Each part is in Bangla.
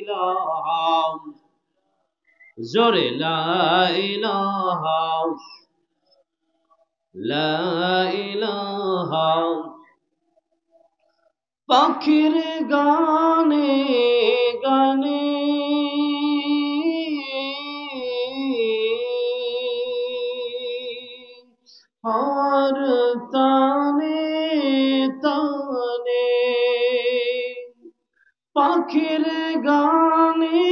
ইলাহা জোরে লা ইলাহা লা ইলাহা পাখির গানে গানে আর তানে তানে পাখির গানে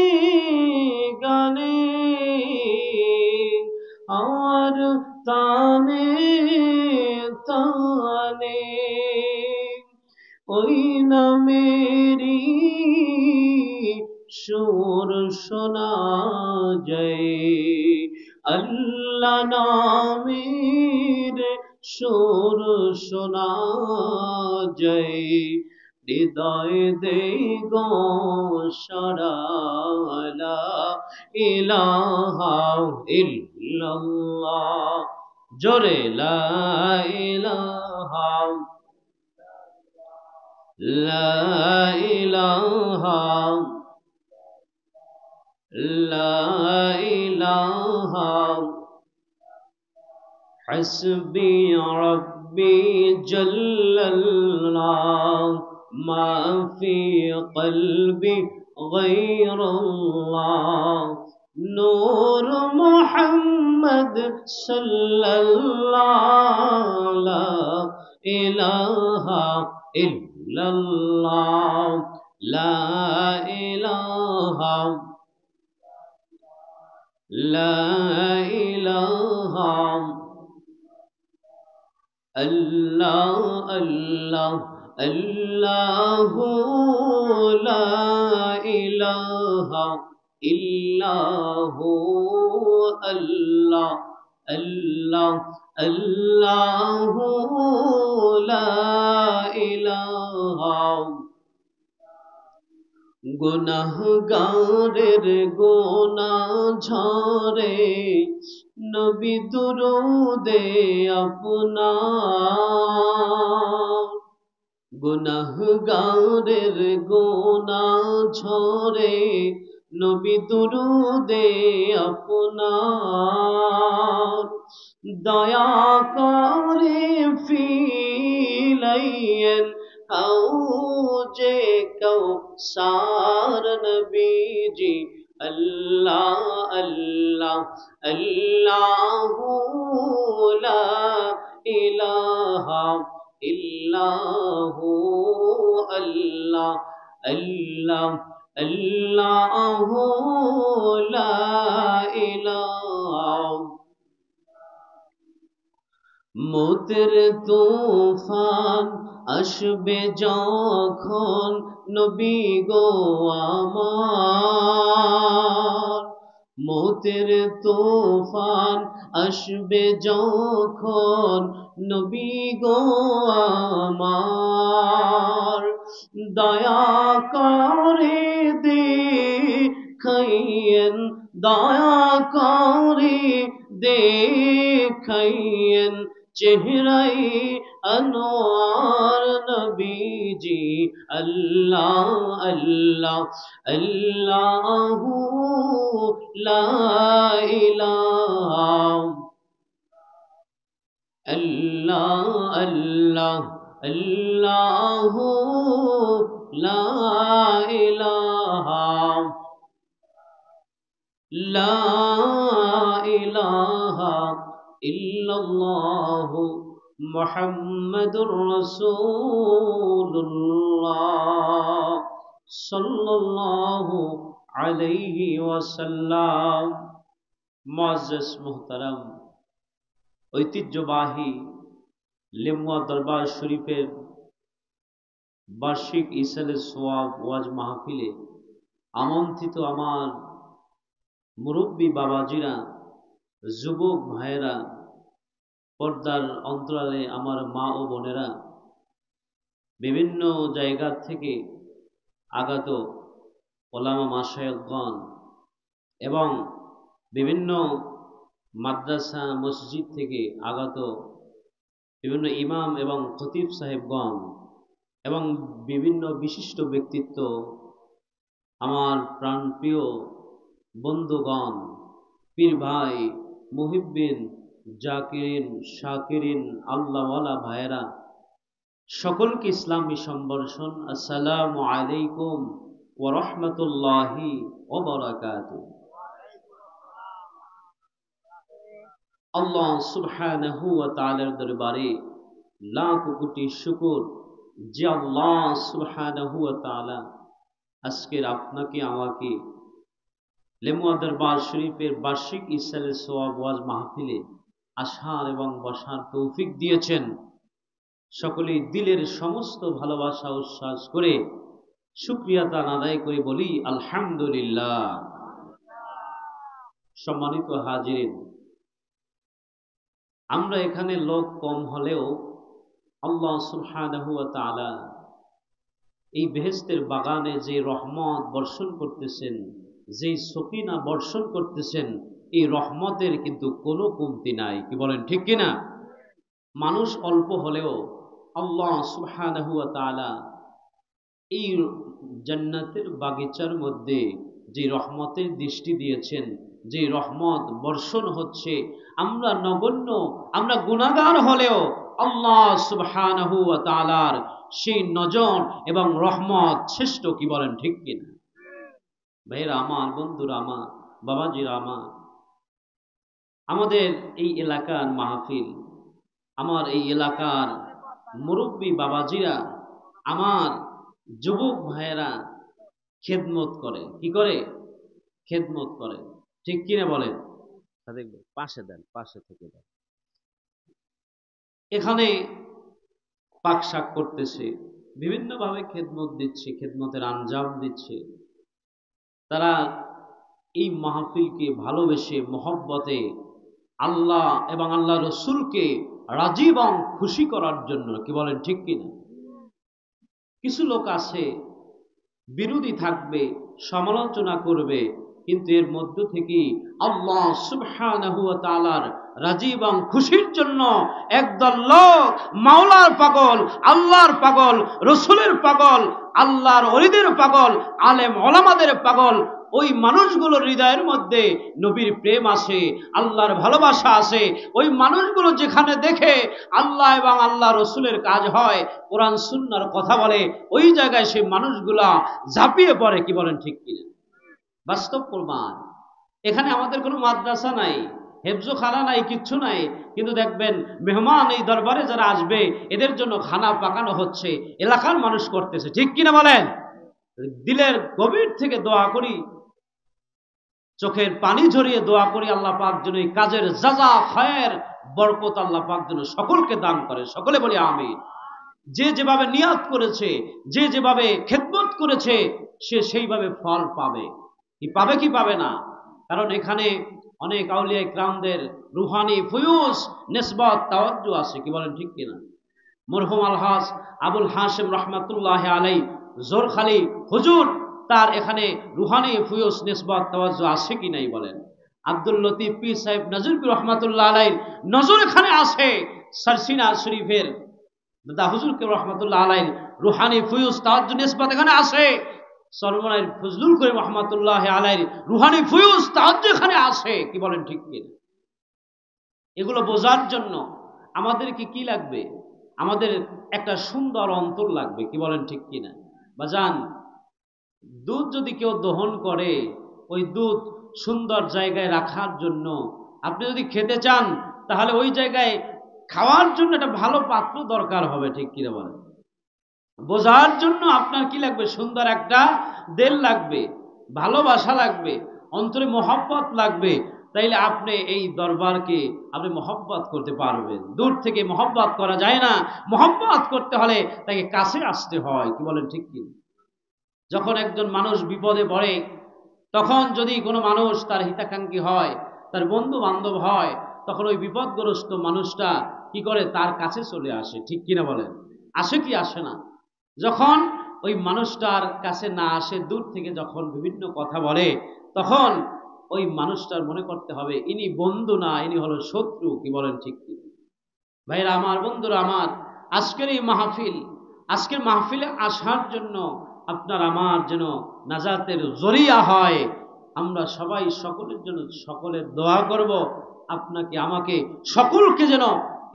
গানে আর তানে তানে ওই নামেরি সুর শোনা যায় আল্লাহ নামের সুর শোনা যায় হৃদয় দেই গো সারা লা ইলাহা ইল্লাল্লাহ জোরে লা ইলাহা লা ইলাহা লা ইলাহা حسبي ربي جل الله ما في قلبي غير الله نور محمد صلى الله لا إله إلا الله لا إله لا إله الله الله الله لا إله إلا هو الله الله الله لا إله গুনাহগারের গুনাহ ঝরে নবী দুরূদে আপনার গুনাহগারের গুনাহ ঝরে নবী দুরূদে আপনার দয়া করে ফিলাইয়েন হাউজে কৌসার নবীজি আল্লাহ আল্লাহ আল্লাহু লা ইলাহা ইল্লাহু আল্লাহ আল্লাহ আল্লাহু লা ইলাহা মতের তুফান আসবে যখন নবী গো আমার মতের তুফান আসবে যখন নবী গো আমার দয়া করে দেখাইয়েন দয়া করে দেখাইয়েন চেহারাই আনোয়ার নবীজি আল্লাহ আল্লাহ আল্লাহু লা ইলাহা আল্লাহ আল্লাহ আল্লাহু লা ইলাহা লা ইলাহা ইল্লাল্লাহু মুহাম্মাদুর রাসূলুল্লাহ সাল্লাল্লাহু আলাইহি ওয়াসাল্লাম। মুআজ্জাজ মুহতারাম, ঐতিহ্যবাহী লিমুয়া দরবার শরীফের বার্ষিক ইসালে সোয়াব ওয়াজ মাহফিলে আমন্ত্রিত আমার মুরব্বী বাবাজিরা, যুবক ভাইয়েরা, পর্দার অন্তরালে আমার মা ও বোনেরা, বিভিন্ন জায়গা থেকে আগত ওলামা মাশায়েখগণ এবং বিভিন্ন মাদ্রাসা মসজিদ থেকে আগত বিভিন্ন ইমাম এবং খতিব সাহেবগণ এবং বিভিন্ন বিশিষ্ট ব্যক্তিত্ব, আমার প্রাণপ্রিয় বন্ধুগণ, পীর ভাই, মুহিব্বিন, জাকিরিন, শাকিরিন, আল্লাহওয়ালা ভাইয়েরা, সকলকে ইসলামী সম্বর্ষণ। আসসালামু আলাইকুম ওয়া রাহমাতুল্লাহি ওয়া বারাকাতুহু। আল্লাহ সুবহানাহু ওয়া তাআলার দরবারে লাখ কোটি শুকর যে আল্লাহ সুবহানাহু ওয়া তাআলা আজকের আপনাকে আমাকে লেমুয়া দরবার শরীফের বার্ষিক ইসলামের সওয়াব ওয়াজ মাহফিলে আসার এবং বসার তৌফিক দিয়েছেন। সকলেই দিলের সমস্ত ভালোবাসা উচ্ছ্বাস করে শুকরিয়া তান আদায় করে বলি আলহামদুলিল্লাহ। সম্মানিত হাজিরিন, আমরা এখানে লোক কম হলেও আল্লাহ সুবহানাহু ওয়া তাআলা এই বেহেশতের বাগানে যে রহমত বর্ষণ করতেছেন, যেই সকিনা বর্ষণ করতেছেন, এই রহমতের কিন্তু কোনো কমতি নাই। কি বলেন ঠিক কিনা? মানুষ অল্প হলেও আল্লাহ সুবহানাহু ওয়া তাআলা এই জান্নাতের বাগিচার মধ্যে যে রহমতের দৃষ্টি দিয়েছেন, যে রহমত বর্ষণ হচ্ছে, আমরা নগণ্য, আমরা গুনাহগার হলেও আল্লাহ সুবহানাহু ওয়া তাআলার সেই নজর এবং রহমত শ্রেষ্ঠ। কি বলেন ঠিক কিনা? ভাইরা আমার, বন্ধুরা আমার, বাবাজিরা আমার, আমাদের এই এলাকার মাহফিল, আমার এই এলাকার মুরব্বী বাবাজিরা, আমার যুবক ভাইয়েরা খেদমত করে। কি করে? খেদমত করে। ঠিক কিনা বলেন? পাশে দেন, পাশে থেকে দেন। এখানে পাকশাক করতেছে, বিভিন্নভাবে খেদমত দিচ্ছে, খেদমতের আঞ্জাম দিচ্ছে। তারা এই মাহফিলকে ভালোবেসে মহব্বতে আল্লাহ এবং আল্লাহ রসুলকে রাজি এবং খুশি করার জন্য। কি বলেন ঠিক কিনা? কিছু লোক আছে বিরোধী থাকবে, সমালোচনা করবে, কিন্তু এর মধ্য থেকে আল্লাহ সুবহানাহু ওয়া তাআলার রাজি এবং খুশির জন্য একদল লোক মাওলার পাগল, আল্লাহর পাগল, রসুলের পাগল, আল্লাহর ওলিদের পাগল, আলেম ওলামাদের পাগল, ওই মানুষগুলোর হৃদয়ের মধ্যে নবীর প্রেম আছে, আল্লাহর ভালোবাসা আছে। ওই মানুষগুলো যেখানে দেখে আল্লাহ এবং আল্লাহ রসুলের কাজ হয়, কোরআন সুন্নাহর কথা বলে, ওই জায়গায় সেই মানুষগুলা ঝাঁপিয়ে পড়ে। কি বলেন ঠিক কিনা? বাস্তব প্রমাণ। এখানে আমাদের কোনো মাদ্রাসা নাই, হেফজোখানা নাই, কিচ্ছু নাই, কিন্তু দেখবেন মেহমান এই দরবারে যারা আসবে এদের জন্য খানা পাকানো হচ্ছে, এলাকার মানুষ করতেছে। ঠিক কিনা বলেন? দিলের গভীর থেকে দোয়া করি, চোখের পানি ঝরিয়ে দোয়া করি, আল্লাহ পাক যেন এই কাজের জাযা খায়ের বরকত আল্লাহ পাক যেন সকলকে দান করে। সকলে বলি আমিন। যে যেভাবে নিয়াত করেছে, যে যেভাবে খেদমত করেছে, সে সেইভাবে ফল পাবে। কি পাবে কি পাবে না? কারণ এখানে অনেক আউলিয়া ইকরামদের রুহানি ফুয়ুজ নিসবত তাওয়াজ্জু আছে। কি বলেন ঠিক কিনা? মরহুম আলহাজ আবুল হাশিম রহমাতুল্লাহ আলাই জোরখালি হুজুর, তার এখানে রুহানি ফুয়ুজ নিসবত তাওয়াজ্জু আছে কি নাই বলেন? আব্দুল লতিফ পীর সাহেব নজরুল রহমাতুল্লাহ আলাইর নজর এখানে আছে। সারসিনা শরীফের দাদা হুজুরকে রহমাতুল্লাহ আলাইর রুহানি ফুয়ুজ তাওয়াজ্জু নিসবত এখানে আছে। সরমনাইর ফজলুল করিম রহমাতুল্লাহ আলাইর রুহানি ফুয়ুজ তাওয়াজ্জু এখানে আছে। কি বলেন ঠিক কিনা? এগুলো বোঝার জন্য আমাদেরকে কি লাগবে? আমাদের একটা সুন্দর অন্তর লাগবে। কি বলেন ঠিক কিনা? বাজান, দুধ যদি কেউ দহন করে, ওই দুধ সুন্দর জায়গায় রাখার জন্য আপনি যদি খেতে চান, তাহলে ওই জায়গায় খাওয়ার জন্য একটা ভালো পাত্র দরকার হবে। ঠিক কিনা বলেন? বোঝার জন্য আপনার কি লাগবে? সুন্দর একটা দিল লাগবে, ভালোবাসা লাগবে, অন্তরে মহব্বত লাগবে। তাইলে আপনি এই দরবারকে আপনি মহব্বত করতে পারবেন। দূর থেকে মহব্বত করা যায় না, মহব্বত করতে হলে তাকে কাছে আসতে হয়। কি বলেন ঠিক কি? যখন একজন মানুষ বিপদে পড়ে, তখন যদি কোনো মানুষ তার হিতাকাঙ্ক্ষী হয়, তার বন্ধু বান্ধব হয়, তখন ওই বিপদগ্রস্ত মানুষটা কি করে? তার কাছে চলে আসে। ঠিক কিনা বলেন? আসে কি আসে না? যখন ওই মানুষটার কাছে না আসে, দূর থেকে যখন বিভিন্ন কথা বলে, তখন ওই মানুষটার মনে করতে হবে ইনি বন্ধু না, ইনি হলো শত্রু। কি বলেন ঠিক কি? ভাইরা আমার, বন্ধুরা আমার, আজকের এই মাহফিল, আজকের মাহফিলে আসার জন্য আপনার আমার যেন নাজাতের জরিয়া হয়। আমরা সবাই সকলের জন্য সকলের দোয়া করব, আপনাকে আমাকে সকলকে যেন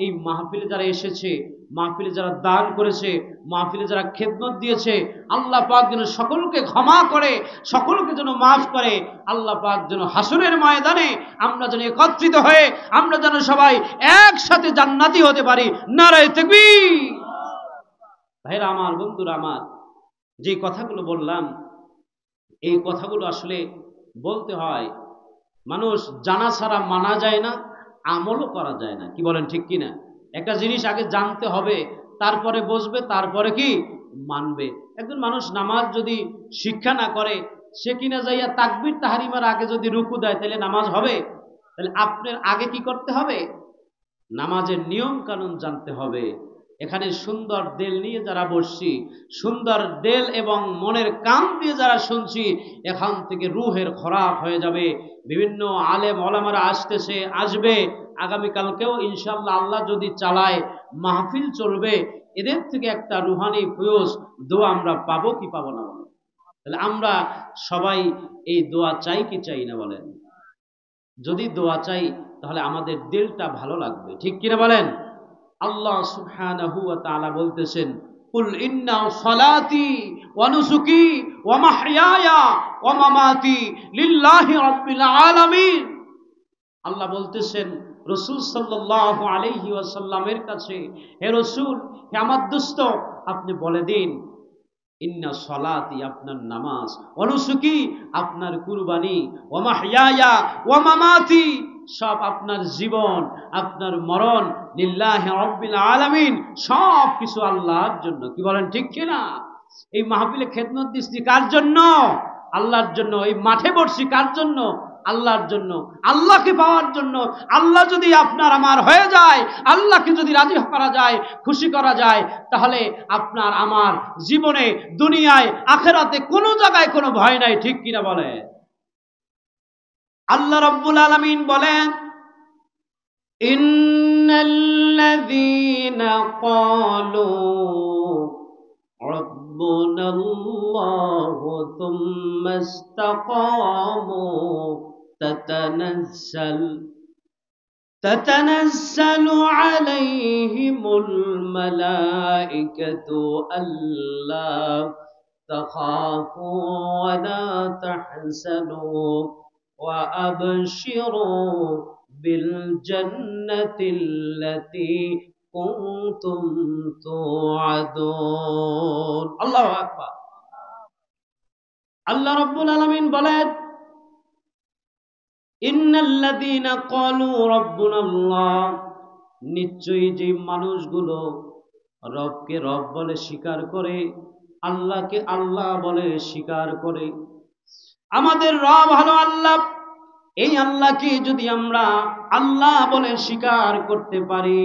এই মাহফিলে যারা এসেছে, মাহফিলে যারা দান করেছে, মাহফিলে যারা খেদমত দিয়েছে, আল্লাহ পাক যেন সকলকে ক্ষমা করে, সকলকে যেন মাফ করে। আল্লাহ পাক যেন হাসরের ময়দানে আমরা যেন একত্রিত হয়ে আমরা যেন সবাই একসাথে জান্নাতি হতে পারি। নারায়ে তাকবীর। ভাইরা আমার, বন্ধুরা আমার, যে কথাগুলো বললাম এই কথাগুলো আসলে বলতে হয়। মানুষ জানা ছাড়া মানা যায় না, আমলও করা যায় না। কি বলেন, ঠিক কিনা? একটা জিনিস আগে জানতে হবে, তারপরে বুঝবে, তারপরে কি মানবে। একজন মানুষ নামাজ যদি শিক্ষা না করে, সে কিনা যাইয়া তাকবীর তাহরিমার আগে যদি রুকু দেয়, তাহলে নামাজ হবে? তাহলে আপনার আগে কি করতে হবে? নামাজের নিয়ম কানুন জানতে হবে। এখানে সুন্দর দেল নিয়ে যারা বসছি, সুন্দর দেল এবং মনের কান দিয়ে যারা শুনছি, এখান থেকে রুহের খোরাক হয়ে যাবে। বিভিন্ন আলেম ওলামারা আসতেছে, আসবে, আগামীকালকেও ইনশাআল্লাহ আল্লাহ যদি চালায় মাহফিল চলবে। এদের থেকে একটা রুহানি ফয়জ দোয়া আমরা পাবো কি পাবো না বলেন? তাহলে আমরা সবাই এই দোয়া চাই কি চাই না বলেন? যদি দোয়া চাই তাহলে আমাদের দিলটা ভালো লাগবে, ঠিক কিনা বলেন? আল্লাহ সুবহানাহু ওয়া তাআলা বলতেছেন, কুল ইন্না সালাতি ওয়া নুসুকি ওয়া মাহইয়ায়া ওয়া মামাতি লিল্লাহি রাব্বিল আলামিন। আল্লাহ বলতেছেন রাসূল সাল্লাল্লাহু আলাইহি ওয়াসাল্লামের কাছে, হে রাসূল, হে আমার দোস্ত, আপনি বলে দিন, ইন্না সলাতি আপনার নামাজ, অনুসুকি আপনার কুরবানি, ওয়া মাহইয়ায়া ওয়া মামাতি সব আপনার জীবন, আপনার মরণ, লিল্লাহি রাব্বিল আলামিন সব কিছু আল্লাহর জন্য। কি বলেন, ঠিক কিনা? এই মাহফিলে খেদমত দিচ্ছি কার জন্য? আল্লাহর জন্য। এই মাঠে বসছি কার জন্য? আল্লাহর জন্য, আল্লাহকে পাওয়ার জন্য। আল্লাহ যদি আপনার আমার হয়ে যায়, আল্লাহকে যদি রাজি করা যায়, খুশি করা যায়, তাহলে আপনার আমার জীবনে, দুনিয়ায়, আখেরাতে কোনো জায়গায় কোনো ভয় নাই, ঠিক কিনা বলে? আল্লাহ রাব্বুল আলামিন বলেন, ইন্নাল্লাযীনা ক্বালু রাব্বুনাল্লাহু থুম্মা ইসতাকামু تتنزل عليهم الملائكة ألا تخافوا ولا تحزنوا وأبشروا بالجنة التي كنتم توعدون। الله أكبر। আল্লাহ রাব্বুল আলামিন বলেন, ইন্নাল্লাযীনা ক্বালু রাব্বুনাল্লাহ, নিশ্চয়ই যে মানুষগুলো রবকে রব বলে স্বীকার করে, আল্লাহকে আল্লাহ বলে স্বীকার করে, আমাদের রব হলো আল্লাহ, এই আল্লাহকে যদি আমরা আল্লাহ বলে স্বীকার করতে পারি,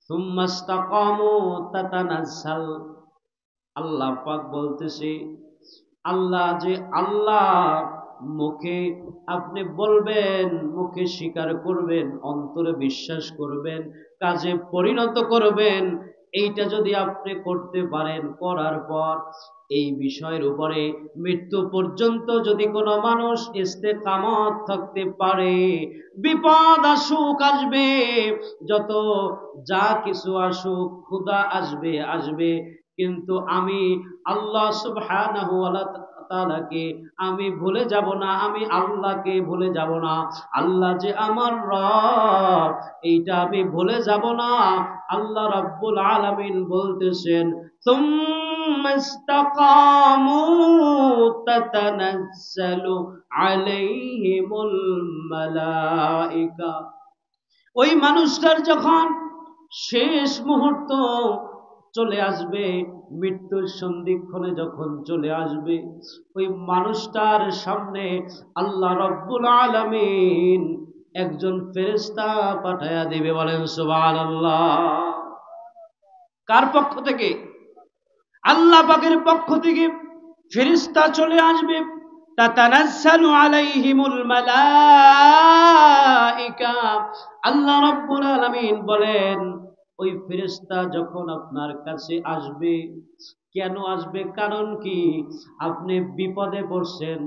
সুম্মা ইসতাকামু তাতানাজ্জাল, আল্লাহ পাক বলতেছে, আল্লাহ যে আল্লাহ, মুখে আপনি বলবেন, মুখে স্বীকার করবেন, অন্তরে বিশ্বাস করবেন, কাজে পরিণত করবেন। এইটা যদি আপনি করতে পারেন, করার পর এই বিষয়ের উপরে মৃত্যু পর্যন্ত যদি কোনো মানুষ ইস্তেকামত থাকতে পারে, বিপদ আসুক, আসবে, যত যা কিছু আসুক, ক্ষুধা আসবে, আসবে, কিন্তু আমি আল্লাহ সুবহানাহু ওয়া তাআলাকে আমি ভুলে যাব না, আমি আল্লাহকে ভুলে যাব না। আল্লাহ যে আমার রব, এইটা আমি ভুলে যাব না। আল্লাহ রাব্বুল আলামিন বলতেছেন, সুম্মা ইসতাকামু তাতানাজ্জালু আলাইহিমুল মালাইকা। ওই মানুষটার যখন শেষ মুহূর্ত চলে আসবে, মৃত্যুর সন্ধিক্ষণে যখন চলে আসবে, ওই মানুষটার সামনে আল্লাহ রাব্বুল আলামিন একজন ফেরেশতা পাঠায়া দিবে। বলেন সুবহানাল্লাহ। কার পক্ষ থেকে? আল্লাহ পাকের পক্ষ থেকে ফেরেশতা চলে আসবে। তাতানাজ্জালু আলাইহিমুল মালাইকা। আল্লাহ রাব্বুল আলামিন বলেন, ওই ফেরেশতা যখন আপনার কাছে আসবে, কেন আসবে, কারণ কি? আপনি বিপদে পড়ছেন,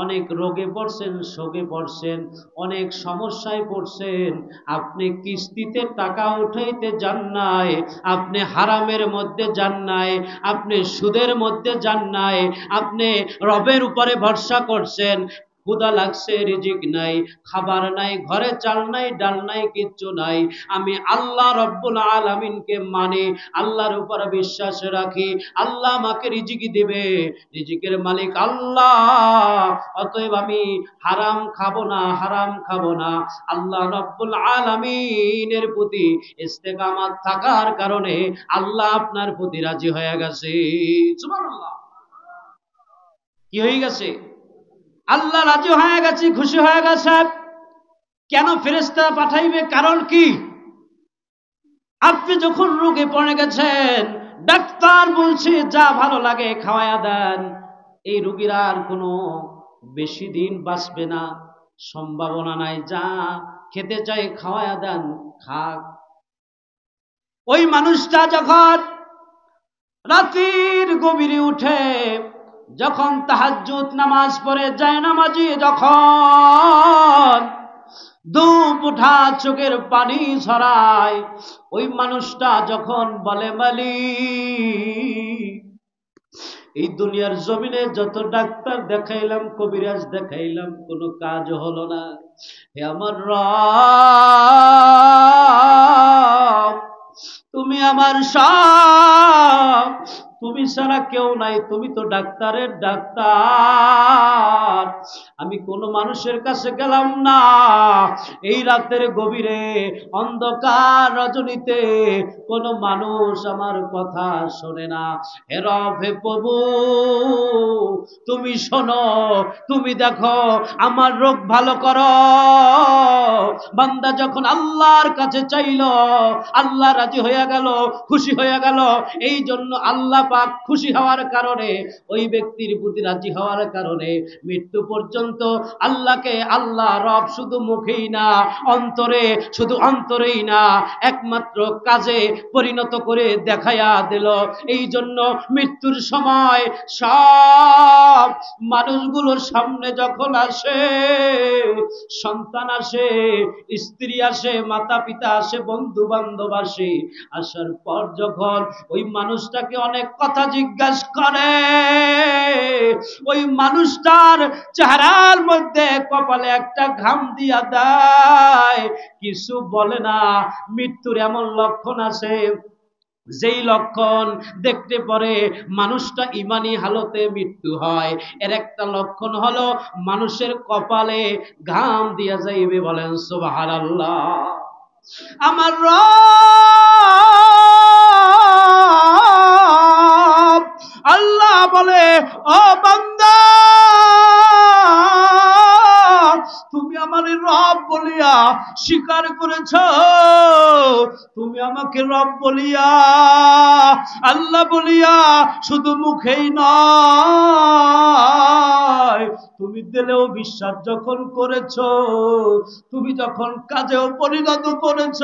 অনেক রোগে পড়ছেন, শোকে পড়ছেন, অনেক সমস্যায় পড়ছেন। আপনি কিস্তিতে টাকা উঠাইতে যান নাই, আপনি হারামের মধ্যে যান নাই, আপনি সুদের মধ্যে যান নাই, আপনি রবের উপরে ভরসা করছেন। ক্ষুধা লাগছে, রিজিক নাই, খাবার নাই, ঘরে চাল নাই, ডাল নাই, কিচ্ছু নাই। আমি আল্লাহ রব্বুল আলামিনকে মানি, আল্লাহর উপর বিশ্বাস রাখি, আল্লাহ আমাকে রিজিক দিবে, রিজিকের মালিক আল্লাহ। অতএব আমি হারাম খাবো না, হারাম খাবো না। আল্লাহ রব্বুল আলামিনের প্রতি ইস্তেকামাত থাকার কারণে আল্লাহ আপনার প্রতি রাজি হয়ে গেছে। সুবহানাল্লাহ। কি হয়ে গেছে? আল্লাহ রাজি হয়ে গেছে, খুশি হয়ে গেছে। কেন ফেরেশতা পাঠাইবে, কারণ কি? আপনি যখন রোগে পড়ে গেছেন, ডাক্তার বলছে যা ভালো লাগে খাওয়ায়া দেন, এই রোগীর আর কোনো বেশি দিন বাঁচবে না, সম্ভাবনা নাই, যা খেতে চাই খাওয়ায়া দেন, খাক। ওই মানুষটা যখন রাতের গভীরে উঠে, যখন তাহাজ্জুদ নামাজ পড়ে যায়, নামাজি যখন দুপ উঠা চোখের পানি ঝরায়, ওই মানুষটা যখন বলে, মালিক, এই দুনিয়ার জমিনে যত ডাক্তার দেখাইলাম, কবিরাজ দেখাইলাম, কোনো কাজ হলো না। হে আমার রব, তুমি আমার সব, তুমি ছাড়া কেউ নাই, তুমি তো ডাক্তারের ডাক্তার। আমি কোনো মানুষের কাছে গেলাম না, এই রাতের গভীরে অন্ধকার রজনীতে কোনো মানুষ আমার কথা শোনে না। হে রব, হে প্রভু, তুমি শোনো, তুমি দেখো, আমার রোগ ভালো করো। বান্দা যখন আল্লাহর কাছে চাইল, আল্লাহ রাজি হয়ে গেল, খুশি হয়ে গেল। এই জন্য আল্লাহ পাক খুশি হওয়ার কারণে, ওই ব্যক্তির প্রতি রাজি হওয়ার কারণে মৃত্যু পর্যন্ত আল্লাহকে আল্লাহ রব শুধু মুখেই না, অন্তরে, শুধু অন্তরেই না, একমাত্র কাজে পরিণত করে দেখায়া দিল। এই জন্য মৃত্যুর সময় সব মানুষগুলোর সামনে যখন আসে, সন্তান আসে, স্ত্রী আসে, মাতা পিতা আসে, বন্ধু বান্ধব আসে, আসার পর যখন ওই মানুষটাকে অনেক কথা জিজ্ঞাসা করে, ওই মানুষটার চেহারার মধ্যে কপালে একটা ঘাম দিয়া দেয়, কিছু বলে না। মৃত্যুর এমন লক্ষণ আছে, যেই লক্ষণ দেখতে পরে মানুষটা ইমানি হালতে মৃত্যু হয়। এর একটা লক্ষণ হলো মানুষের কপালে ঘাম দিয়া যাইবে। বলেন সুবহানাল্লাহ। আমার রব আল্লাহ বলে, ও বান্দা, তুমি আমার রব বলিয়া স্বীকার করেছ, তুমি আমাকে রব বলিয়া, আল্লাহ বলিয়া শুধু মুখেই নয়, তুমি দিলেও বিশ্বাস যখন করেছ, তুমি যখন কাজেও পরিণত করেছ,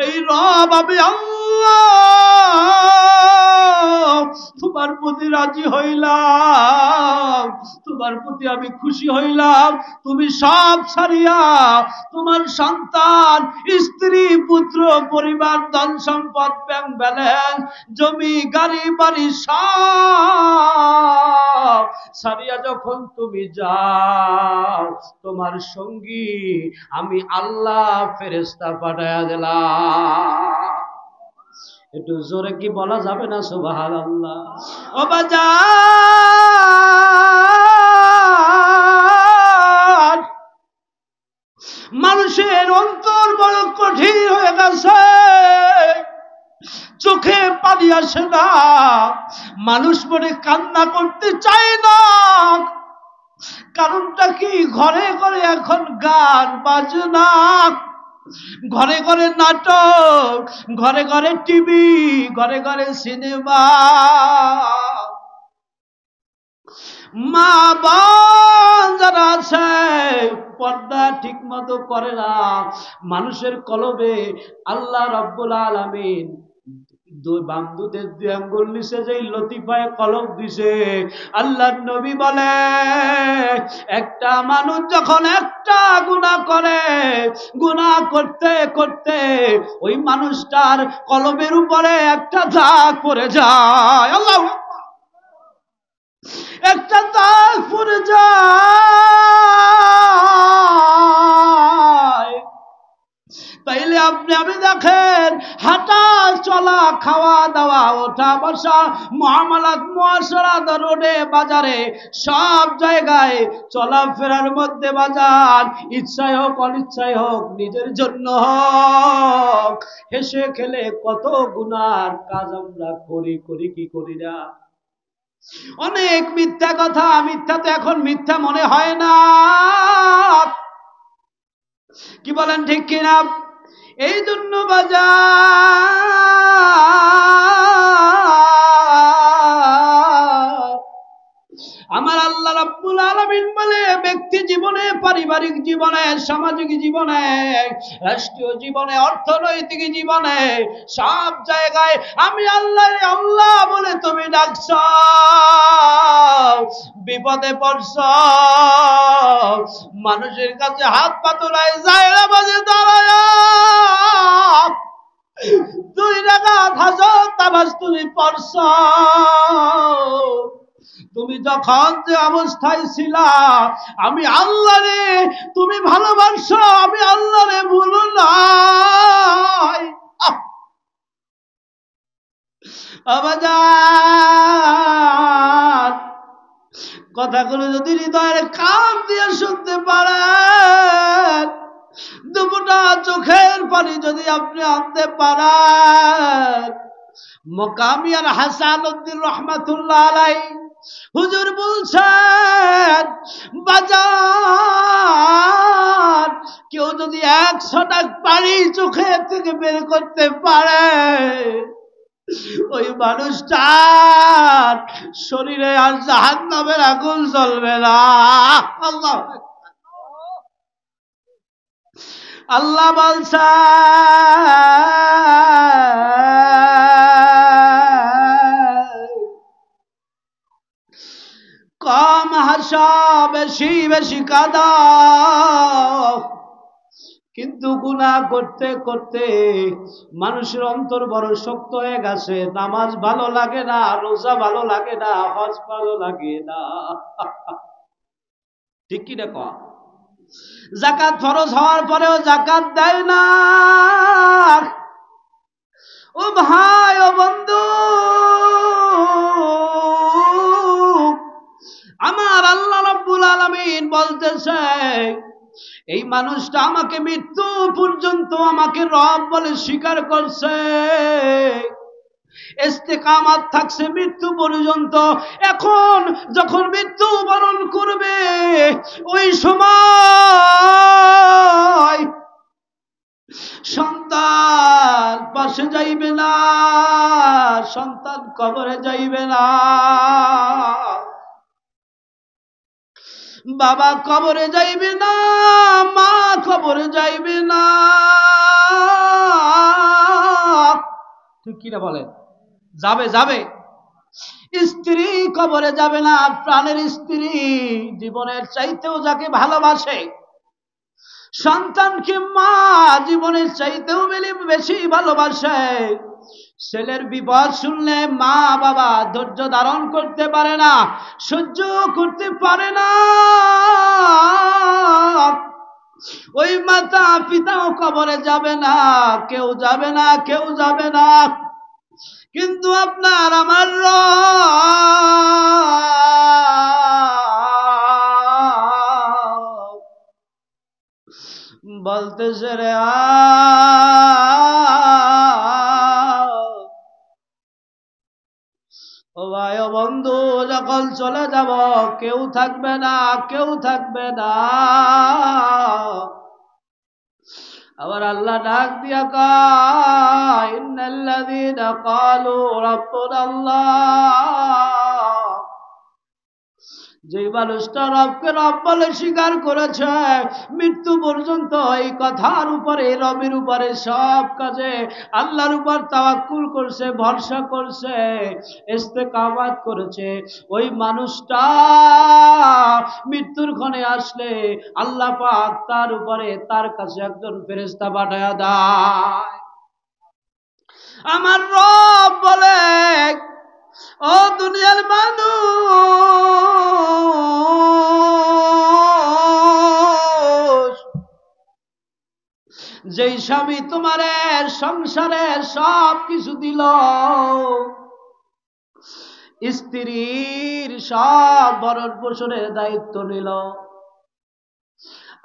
এই রব আমি আল্লাহ তোমার প্রতি রাজি হইলাম, তোমার প্রতি আমি খুশি হইলাম। তুমি সব ছাড়িয়া তোমার সন্তান, স্ত্রী, পুত্র, পরিবার, ধন সম্পদ, ব্যাংক ব্যালেন্স, জমি, গাড়ি, বাড়ি সব ছাড়িয়া যখন তুমি যাও, তোমার সঙ্গী আমি আল্লাহ ফেরেশতা পাঠায়া দিলাম। একটু জোরে কি বলা যাবে না সুবহানাল্লাহ? ও বাজার, মানুষের অন্তর বড় কঠিন হয়ে গেছে, চোখে পানি আসে না, মানুষ মনে কান্না করতে চায় না। কারণটা কি? ঘরে ঘরে এখন গান বাজনা, ঘরে ঘরে নাটক, ঘরে ঘরে টিভি, ঘরে ঘরে সিনেমা। মা বোন যারা আছে পর্দা ঠিক মতো করে না, মানুষের কলবে আল্লাহ রব্বুল আলামিন দুই বান্ধুদের দুই আঙ্গুল নিচে যেই লতিফায় কলম দিছে, আল্লাহর নবী বলে একটা মানুষ যখন একটা গুনাহ করে, গুনাহ করতে করতে ওই মানুষটার কলমের উপরে একটা দাগ পড়ে যায়, আল্লাহু আকবার, একটা দাগ পড়ে যায়। তাইলে আপনি আমি দেখেন, হাঁটা চলা, খাওয়া দাওয়া, ওঠা বসা, মুআমালাত মুআশারাত, রোডে বাজারে সব জায়গায় চলাফেরার মধ্যে বাজার, ইচ্ছায় হোক অনিচ্ছায় হোক, নিজের জন্য হোক, হেসে খেলে কত গুনার কাজ আমরা করি কি করি না। অনেক মিথ্যা কথা, মিথ্যা তো এখন মিথ্যা মনে হয় না, কি বলেন ঠিক কিনা? এই জন্য বাজার আমার আল্লাহ রাব্বুল আলামিন বলে, ব্যক্তি জীবনে, পারিবারিক জীবনে, সামাজিক জীবনে, রাষ্ট্রীয় জীবনে, অর্থনৈতিক জীবনে, সব জায়গায় আমি আল্লাহ আল্লাহ বলে তুমি ডাকছ, বিপদে পড়ছ, মানুষের কাছে হাত পাতলায় যায় না, বাজে দাঁড়ায় 2 রাকাত হাজত নামাজ তুমি পড়ছ, তুমি যখন যে অবস্থায় ছিলা, আমি আল্লাহ রে তুমি ভালোবাসো, আমি আল্লাহ রে ভুলো নাই। আবাজান কথাগুলো যদি হৃদয়ের কান দিয়ে শুনতে পারেন, দুপুটা চোখের পানি যদি আপনি আনতে পারেন, মকামিয়ার হাসানুদ্দিন রহমাতুল্লাহ আলাইহি হুজুর বলছেন, বাজার কেউ যদি 100 টাকা পানি চোখে থেকে বের করতে পারে, ওই মানুষটার শরীরে আর জাহান্নামের আগুন জ্বলবে না। আল্লাহ আল্লাহ বলছেন, কম হাসা, বেশি বেশি কাঁদা, কিন্তু গুনাহ করতে করতে মানুষের অন্তর বড় শক্ত হয়ে গেছে, নামাজ ভালো লাগে না, রোজা ভালো লাগে না, হজ ভালো লাগে না, ঠিক কি না? যাকাত ফরজ হওয়ার পরেও যাকাত দেয় না। ও ভাই, ও বন্ধু, আমার আল্লাহ রাব্বুল আলামিন বলতেছে, এই মানুষটা আমাকে মৃত্যু পর্যন্ত আমাকে রব বলে স্বীকার করছে, ইস্তেকামাত থাকছে মৃত্যু পর্যন্ত। এখন যখন মৃত্যু বরণ করবে, ওই সময় সন্তান পাশে যাইবে না, সন্তান কবরে যাইবে না, বাবা কবরে যাইবে না, মা কবরে যাইবে না, ঠিক কিনা বলেন? যাবে যাবে। স্ত্রী কবরে যাবে না, প্রাণের স্ত্রী, জীবনের চাইতেও যাকে ভালোবাসে, সন্তানকে মা জীবনের চাইতেও বেশি ভালোবাসে, ছেলের বিপদ শুনলে মা বাবা ধৈর্য ধারণ করতে পারে না, সহ্য করতে পারে না, ওই মাতা পিতাও কবরে যাবে না, কেউ যাবে না, কেউ যাবে না। কিন্তু আপনার আমার বলতেছে রে, ও ভাই, ও বন্ধু, যখন চলে যাব কেউ থাকবে না, কেউ থাকবে না। আবার আল্লাহ ডাক দিয়া কয়, ইন্নাল্লাযীনা ক্বালু রাব্বুনাল্লাহ, যেই মানুষটা রবকে রব বলে স্বীকার করেছে, মৃত্যু পর্যন্ত এই কথার উপরে, রবের উপরে সব কাজে আল্লাহর উপর তাওয়াক্কুল করছে, ভরসা করছে, ইস্তেকামাত করেছে, ওই মানুষটা মৃত্যুর ক্ষণে আসলে আল্লাহ পাক তার উপরে, তার কাছে একজন ফেরেশতা পাঠায়া দেয়। আমার রব বলে, ও দুনিয়ার মানুষ, যেই স্বামী তোমারে সংসারের সব কিছু দিল, স্ত্রীর সব ভরণ পোষণের দায়িত্ব নিল,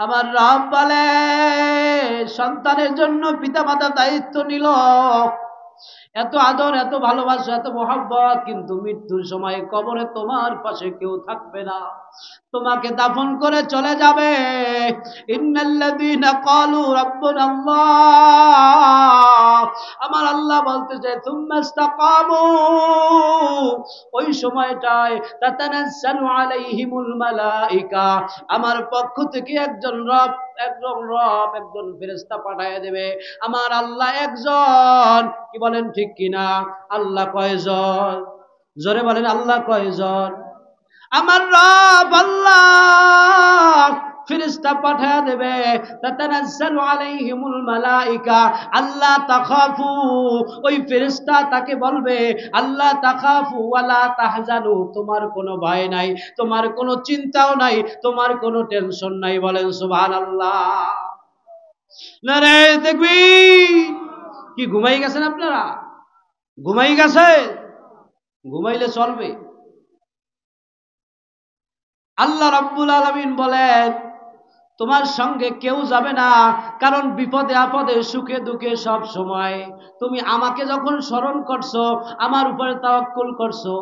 আমার রব বলে সন্তানের জন্য পিতামাতার দায়িত্ব নিল, এত আদর, এত ভালোবাসা, এত মহব্বত, কিন্তু মৃত্যুর সময় কবরে তোমার পাশে কেউ থাকবে না, তোমাকে দাফন করে চলে যাবে। ইন্নাল্লাযীনা ক্বালু রাব্বুনাল্লাহ, আমার আল্লাহ বলতেছে সুম্মা ইসতাকামু, ওই সময়টায় তাতানাজ্জালু আলাইহিমুল মালাইকা, আমার পক্ষ থেকে একজন ফেরেশতা পাঠিয়ে দেবে। আমার আল্লাহ একজন, কি বলেন ঠিক কিনা? আল্লাহ কয়জন? জোরে বলেন, আল্লাহ কয়জন? আমার রব আল্লাহ ফেরেশতা পাঠিয়ে দেবে। তাতানাজ্জালু আলাইহিমুল মালাইকা আল্লাহ তাখাফু, ওই ফেরেশতা তাকে বলবে আল্লাহ তাখাফু ওয়ালা তাহজানু, তোমার কোনো ভয় নাই, তোমার কোনো চিন্তাও নাই, তোমার কোনো টেনশন নাই। বলেন সুবহানাল্লাহ। নারে তাকবীর। কি ঘুমাই গেছেন আপনারা? ঘুমাই গেছে? ঘুমাইলে চলবে? আল্লাহ রাব্বুল আলামিন বলেন তোমার সঙ্গে কেউ যাবে না, কারণ বিপদে আপদে সুখে দুঃখে সব সময় তুমি আমাকে যখন স্মরণ করছো, আমার উপরে তাওয়াক্কুল করছো,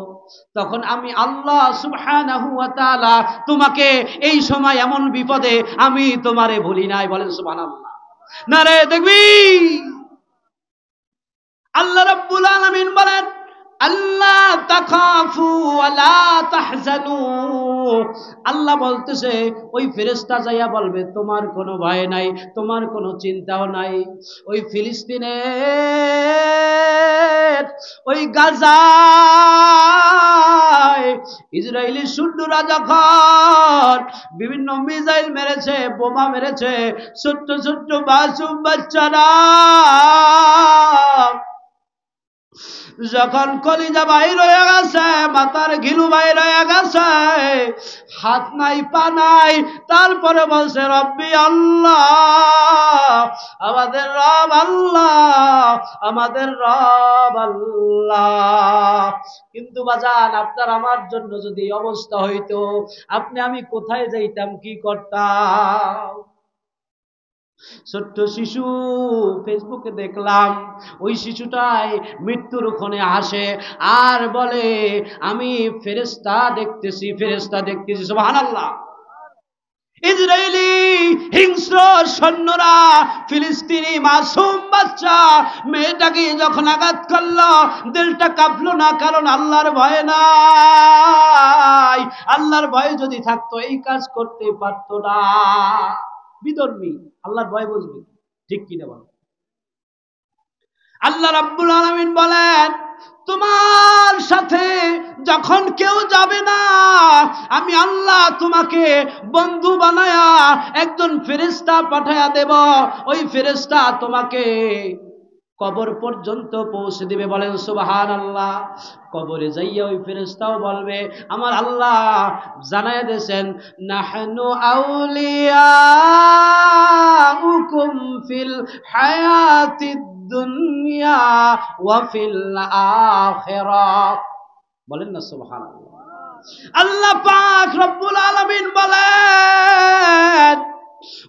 তখন আমি আল্লাহ সুবহানাহু ওয়া তাআলা তোমাকে এই সময় এমন বিপদে আমি তোমারে ভুলি নাই। বলেন সুবহানাল্লাহ। নারে তাকবীর। আল্লাহ রাব্বুল আলামিন বলেন আল্লাহ তাখাফু ওয়ালা তাহজানু, আল্লাহ বলতেছে ওই ফেরেশতা যাইয়া বলবে তোমার কোনো ভয় নাই, তোমার কোনো চিন্তাও নাই। ওই ফিলিস্তিনের ওই গাজায় ইসরায়েলি সৈন্যরা যখন বিভিন্ন মিসাইল মেরেছে, বোমা মেরেছে, ছোট্ট ছোট্ট মাসুম বাচ্চারা যখন কলিজা বাইর হয়ে গেছে, মাথার ঘিলু বাইর হয়ে গেছে, হাত নাই পা নাই, তারপরে বলছে রব্বি আল্লাহ, আমাদের রব আল্লাহ, আমাদের রব আল্লাহ। কিন্তু বাজান, আপনার আমার জন্য যদি অবস্থা হইতো, আপনি আমি কোথায় যাইতাম, কি করতাম? ছোট্ট শিশু, ফেসবুকে দেখলাম ওই শিশুটাই মৃত্যুর ক্ষণে আসে আর বলে আমি ফেরেশতা দেখতেছি, ফেরেশতা দেখতেছি। সুবহানাল্লাহ। ইসরায়েলি হিংস্র সৈন্যরা ফিলিস্তিনি মাসুম বাচ্চা মেয়েটাকে যখন আঘাত করলো, দিলটা কাঁপলো না, কারণ আল্লাহর ভয় নাই। আল্লাহর ভয় যদি থাকতো এই কাজ করতে পারতো না। বিধর্মী, আল্লাহর ভয় বুঝবে, ঠিক কিনা বলেন? আল্লাহ রাব্বুল আলামিন বলেন তোমার সাথে যখন কেউ যাবে না, আমি আল্লাহ তোমাকে বন্ধু বানায়া একজন ফেরেশতা পাঠায়া দেব। ওই ফেরেশতা তোমাকে কবর পর্যন্ত পৌঁছে দিবে। বলেন সুবহানাল্লাহ। কবরে যাইয়া ওই ফেরেশতাও বলবে আমার আল্লাহ জানায় দিয়েছেন নাহনু আউলিয়াউকুম ফিল হায়াতিদ দুনিয়া ওয়া ফিল আখিরাহ। বলেন না সুবহানাল্লাহ। আল্লাহ পাক রব্বুল আলামিন বলেন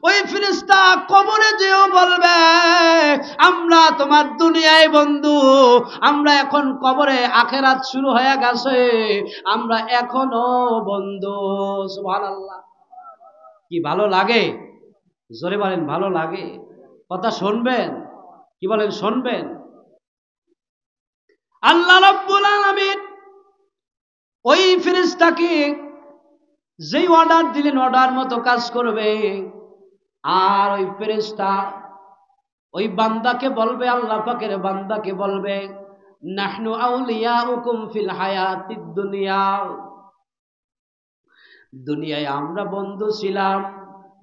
ওই ফেরেশতা কবরে যেও বলবে আমরা তোমার দুনিয়ায় বন্ধু, আমরা এখন কবরে, আখিরাত শুরু হয়ে গেছে, আমরা এখনো বন্ধু। সুবহানাল্লাহ। কি ভালো লাগে? জোরে বলেন, ভালো লাগে? কথা শুনবেন? কি বলেন, শুনবেন? আল্লাহ রাব্বুল আলামিন ওই ফেরেশতাকে যেই অর্ডার দিলেন অর্ডার মতো কাজ করবে। আর ওই ফেরেশতা ওই বান্দাকে বলবে, আল্লাহ পাকের বান্দাকে বলবে, নাহনু আউলিয়াউকুম ফিল হায়াতিদ দুনিয়া, দুনিয়ায় আমরা বন্ধু ছিলাম,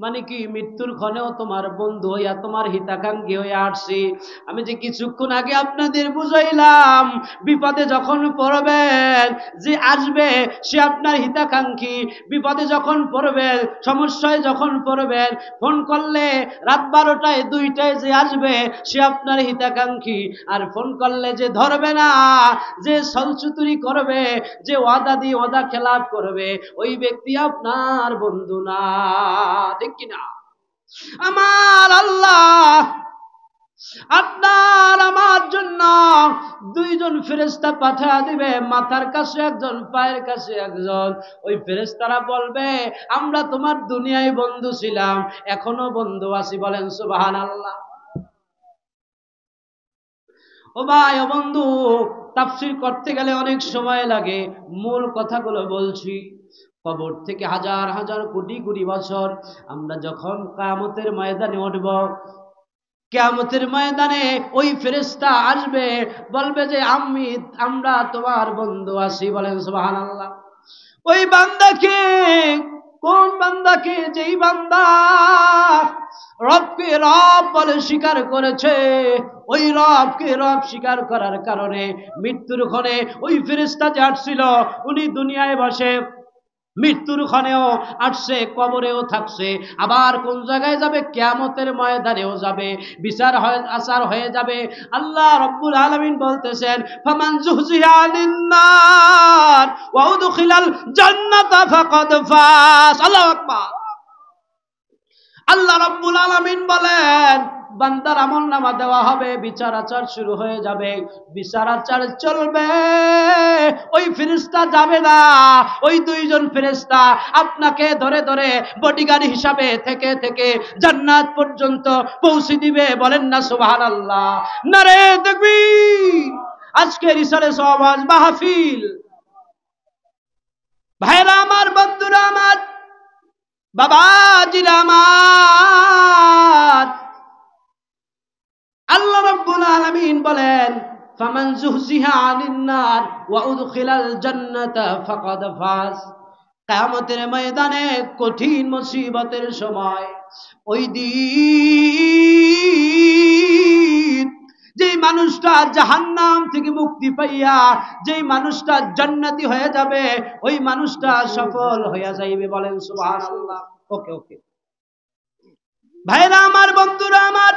মানে কি মৃত্যুর ক্ষণেও তোমার বন্ধু হইয়া তোমার হিতাকাঙ্ক্ষী হইয়া আসছি। আমি যে কিছুক্ষণ আগে আপনাদের বুঝাইলাম, বিপদে যখন পড়বেন, যে আসবে সে আপনার হিতাকাঙ্ক্ষী। বিপদে যখন পড়বেন, সমস্যায় যখন পড়বেন, ফোন করলে রাত 12টায় 2টায় যে আসবে সে আপনার হিতাকাঙ্ক্ষী। আর ফোন করলে যে ধরবে না, যে ছলচুতুরি করবে, যে ওয়াদা দিয়ে ওয়াদা খেলাপ করবে, ওই ব্যক্তি আপনার বন্ধু না। ঠিক কিনা? আমার আল্লাহ আপনার আমার জন্য দুইজন ফেরেশতা পাঠিয়ে দিবে, মাথার কাছে একজন, পায়ের কাছে একজন। ওই ফেরেশতারা বলবে, আমরা তোমার দুনিয়ায় বন্ধু ছিলাম, এখনো বন্ধু আছি। বলেন সুবহানাল্লাহ। ও ভাই, ও বন্ধু, তাফসীর করতে গেলে অনেক সময় লাগে, মূল কথাগুলো বলছি। কবর থেকে হাজার হাজার কোটি কোটি বছর আমরা যখন কিয়ামতের ময়দানে উঠব, কিয়ামতের ময়দানে ওই ফেরেশতা আসবে, বলবে যে আমরা তোমার বন্ধু আছি। বলেন সুবহানাল্লাহ। ওই বান্দাকে, কোন বান্দাকে? যেই বান্দা রবকে রব বলে স্বীকার করেছে, ওই রবকে রব স্বীকার করার কারণে মৃত্যুর ক্ষণে ওই ফেরেশতা যে আসছিল, উনি দুনিয়ায় বসে মৃত্যুর ক্ষণেও আসছে, কবরেও থাকছে, আবার কোন জায়গায় যাবে? কিয়ামতের ময়দানেও যাবে, বিচার আচার হয়ে যাবে। আল্লাহ রাব্বুল আলামিন বলতেছেন, ফামান যুহজিহা আনিন নার ওয়া উদখিলাল জান্নাতা ফাকাদ ফাজ। আল্লাহু আকবার। আল্লাহ রাব্বুল আলামিন বলেন, বান্দার আমলনামা দেওয়া হবে, বিচার আচার শুরু হয়ে যাবে, বিচার আচার চলবে। ওই ফেরেশতা যাবে না, ওই দুইজন ফেরেশতা আপনাকে ধরে ধরে বডিগার্ড হিসাবে থেকে থেকে জান্নাত পর্যন্ত পৌঁছে দিবে। বলেন না সুবহানাল্লাহ। নারে তাকবীর। আজকে রিসালে সওয়াজ মাহফিল, ভাইরা আমার, বন্ধুরা আমার, বাবাজিরা আমার, আল্লাহ রাব্বুল আলামিন বলেন, ফামান যুহজিহা আনিন নার ওয়া উদখিলাল জান্নাতা ফাকাদ ফাজ। কিয়ামতের ময়দানে কঠিন মুসিবতের সময়, ওই দিন যেই মানুষটা জাহান্নাম থেকে মুক্তি পাইয়া যেই মানুষটা জান্নাতি হয়ে যাবে, ওই মানুষটা সফল হয়ে যাইবে। বলেন সুবহানাল্লাহ। ওকে ওকে ভাইরা আমার, বন্ধুরা আমার,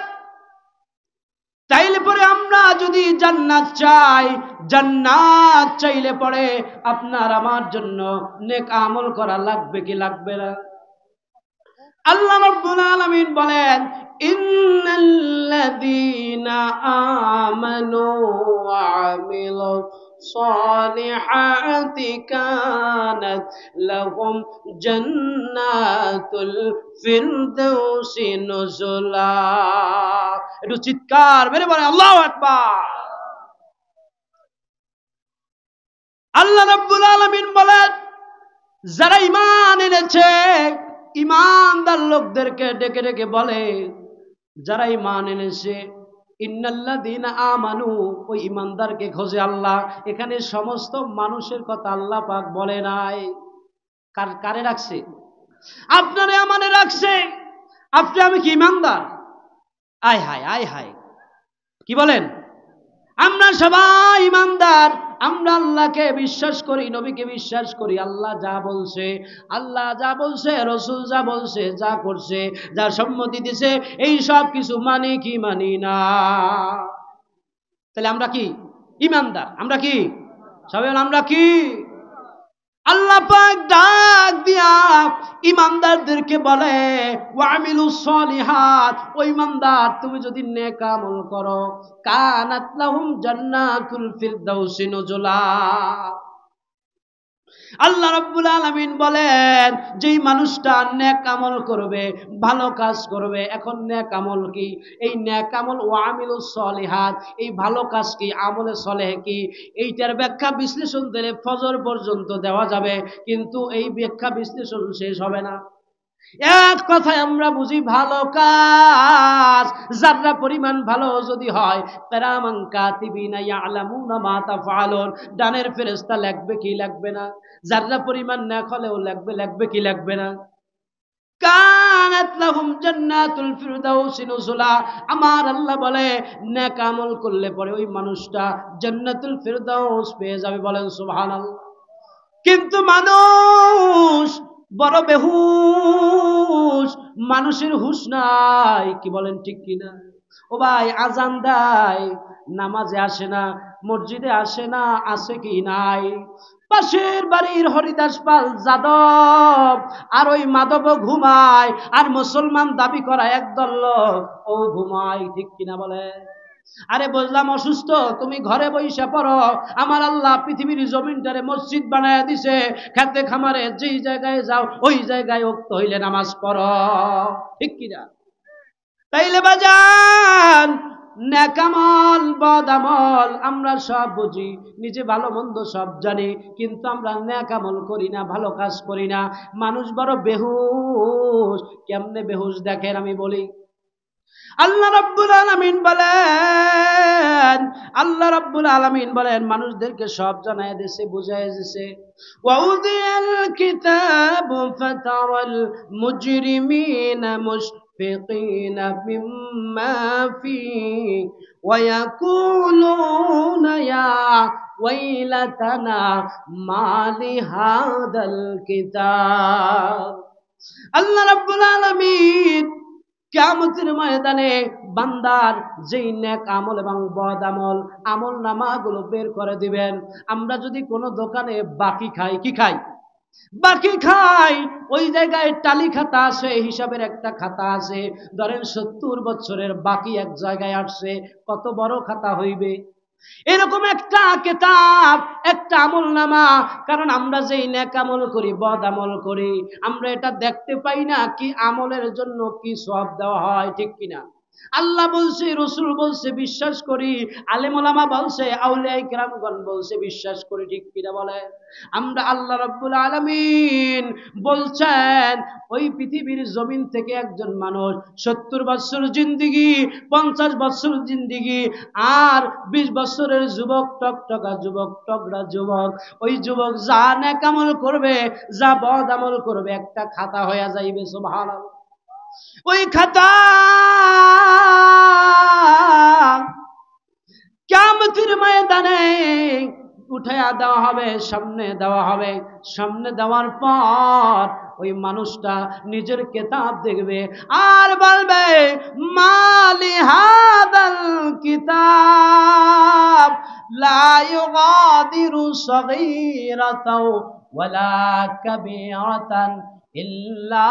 তাইলে পরে আমরা যদি জান্নাত চাই, জান্নাত চাইলে পরে আপনার আমার জন্য নেক আমল করা লাগবে কি লাগবে না? আল্লাহ রাব্বুল আলামিন বলেন, ইন্নাল্লাযীনা আমানু ওয়া আমিলুস সালিহাতি কানাত লাহুম জান্নাতুল ফিরদাউসি নুজুলা। একটু চিৎকার মেরে বলেন আল্লাহু আকবার। আল্লাহ রাব্বুল আলামিন বলেন, যারা ঈমান এনেছে, ঈমানদার লোকদেরকে ডেকে ডেকে বলে, যারা ঈমান এনেছে, ইন্নাল্লাযীনা আমানু, ওই ঈমানদারকে খোঁজে আল্লাহ। এখানে সমস্ত মানুষের কথা আল্লাহ পাক বলে নাই। কারে রাখছে? আপনারে আমারে রাখছে। আপনি আমি কি ঈমানদার? আয় হায়, আয় হায়, কি বলেন? আমরা সবাই ঈমানদার। আমরা আল্লাহকে বিশ্বাস করি, নবীকে বিশ্বাস করি। আল্লাহ যা বলছে, আল্লাহ যা বলছে, রাসূল যা বলছে, যা করছে, যা সম্মতি দিছে, এই সব কিছু মানি কি মানি না? তাহলে আমরা কি ঈমানদার? আমরা কি সবাই? আমরা কি? আল্লাহ পাক ডাক দিয়া ঈমানদারদেরকে বলে, ওয়া আমিলুস সলিহাত, ও ঈমানদার, তুমি যদি নেক আমল করো, কানাত লাহুম জান্নাতুল ফিরদাউসি নুজুলা, আল্লাহ রাব্বুল আলামিন বলেন, যেই মানুষটা নেক আমল করবে, ভালো কাজ করবে। এখন নেক আমল কি? এই নেক আমল ওয়া আমিলুস সলিহাত, এই ভালো কাজ কি, আমলে সলেহ কি, এইটার ব্যাখ্যা বিশ্লেষণ দিলে ফজর পর্যন্ত দেওয়া যাবে, কিন্তু এই ব্যাখ্যা বিশ্লেষণ শেষ হবে না। এক কথায় আমরা বুঝি ভালো কাজ যারা পরিমাণ ভালো যদি হয়, কিরামান কাতিবিনা ইয়ালামুনা মা তাফআলুন, ডানের ফেরেশতা লিখবে কি লিখবে না? যারা পরিমাণ নেক হলেও লিখবে কি লিখবে না? কানাত লাহুম জান্নাতুল ফিরদাউস নুজুলা, আমার আল্লাহ বলে নেক আমল করলে পরে ওই মানুষটা জান্নাতুল ফিরদাউস পেয়ে যাবে। বলেন সুবহানাল্লাহ। কিন্তু মানুষ বড় বেহুশ, মানুষের হুঁশ নাই। কি বলেন ঠিক কিনা? ও ভাই, আজান দেয়, নামাজে আসে না, মসজিদে আসে না, আছে কি নাই? পাশের বাড়ির হরিদাস পাল যাদব আর ওই মাধব ঘুমায়, আর মুসলমান দাবি করা একদল লোক ও ঘুমায়। ঠিক কিনা বলে? আরে বুঝলাম অসুস্থ, তুমি ঘরে বইসা পড়ো। আমার আল্লাহ পৃথিবীর জমিনটারে মসজিদ বানায় দিছে, খেতে খামারে যেই জায়গায় যাও ওই জায়গায় ওক্ত হইলে নামাজ পড়ো। ঠিক কিনা? তাইলে বাজান, নেকামল বদামল আমরা সব বুঝি, নিজে ভালো মন্দ সব জানি, কিন্তু আমরা নেকামল করি না, ভালো কাজ করি না। মানুষ বড় বেহুশ। কেমনে বেহুশ দেখেন আমি বলি। আল্লাহ রাব্বুল আলামিন বলেন, আল্লাহ রাব্বুল আলামিন বলেন মানুষদেরকে সব জানায় দিয়েছে, বুঝায় দিয়েছে। ওয়াউদিয়াল কিতাবু ফাতারাল মুজরিমিনা মুশফিকিনা মিম্মা ফিহি ওয়া ইয়াকুলুনা ইয়া ওয়াইলাতানা মা লিহাদাল কিতাব। আল্লাহ রাব্বুল আলামিন কিয়ামতের ময়দানে বান্দার যেই নেক আমল এবং বদ আমল, আমল নামাগুলো বের করে দিবেন। আমরা যদি কোনো দোকানে বাকি খাই, কি খাই? বাকি খাই। ওই জায়গায় টালি খাতা আছে, হিসাবের একটা খাতা আছে। ধরেন 70 বছরের বাকি এক জায়গায় আসছে, কত বড় খাতা হইবে? এরকম একটা কিতাব, একটা আমল নামা। কারণ আমরা যেই নেক আমল করি, বদ আমল করি, আমরা এটা দেখতে পাই না কি আমলের জন্য কি সওয়াব দেওয়া হয়। ঠিক কিনা? আল্লাহ বলছে, রসুল বলছে, বিশ্বাস করি। আলেম ওলামা বলছে, আউলিয়া কিরামগণ বলছে, বিশ্বাস করি। ঠিক কিনা বলে? আমরা আল্লাহ রাব্বুল আলামিন বলছেন, ওই পৃথিবীর জমিন থেকে একজন মানুষ 70 বছর জিন্দিগি, 50 বছর জিন্দিগি, আর 20 বছরের যুবক, টকটকা যুবক, টকরা যুবক, ওই যুবক যা নেক আমল করবে, যা বদ আমল করবে, একটা খাতা হয়ে যাইবে। সুবহানাল্লাহ। ওই খাতা কিয়ামতের ময়দানে উঠাইয়া দেওয়া হবে, সামনে দেওয়া হবে। সামনে দেওয়ার পর ওই মানুষটা নিজের কিতাব দেখবে আর বলবে, মালি হাদাল কিতাব লা ইউগাদিরু সগীরাতাও ওয়ালা কাবীরাতান ইল্লা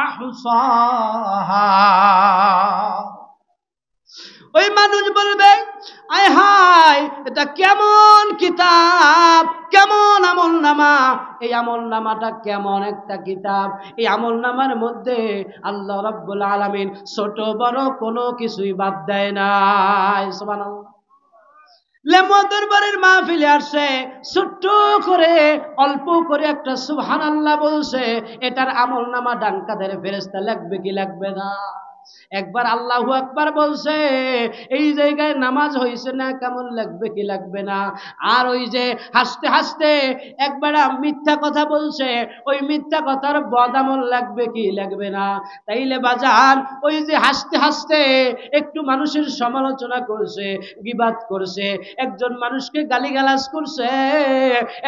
আহসাহা। ওই মানুষ বলবে, আয় হায়, এটা কেমন কিতাব, কেমন আমল নামা, এই আমল নামাটা কেমন একটা কিতাব। এই আমল নামার মধ্যে আল্লাহ রাব্বুল আলামিন ছোট বড় কোনো কিছুই বাদ দেয় নাই। সুবহানাল্লাহ। লেমো দরবারের মাহফিলে আসছে, ছোট্ট করে অল্প করে একটা সুবহানাল্লাহ বলছে, এটার আমল নামা ডান কাঁধের ফেরেশতা লিখবে কি লিখবে না? একবার আল্লাহু আকবার বলছে, এই জায়গায় নামাজ হইছে না, কেমন লাগবে কি লাগবে না? আর ওই যে হাসতে হাসতে একবার মিথ্যা কথা বলছে, ওই মিথ্যা কথার বদামল লাগবে কি লাগবে না? তাইলে বাজান, ওই যে হাসতে হাসতে একটু মানুষের সমালোচনা করছে, গীবাত করছে, একজন মানুষকে গালিগালাজ করছে,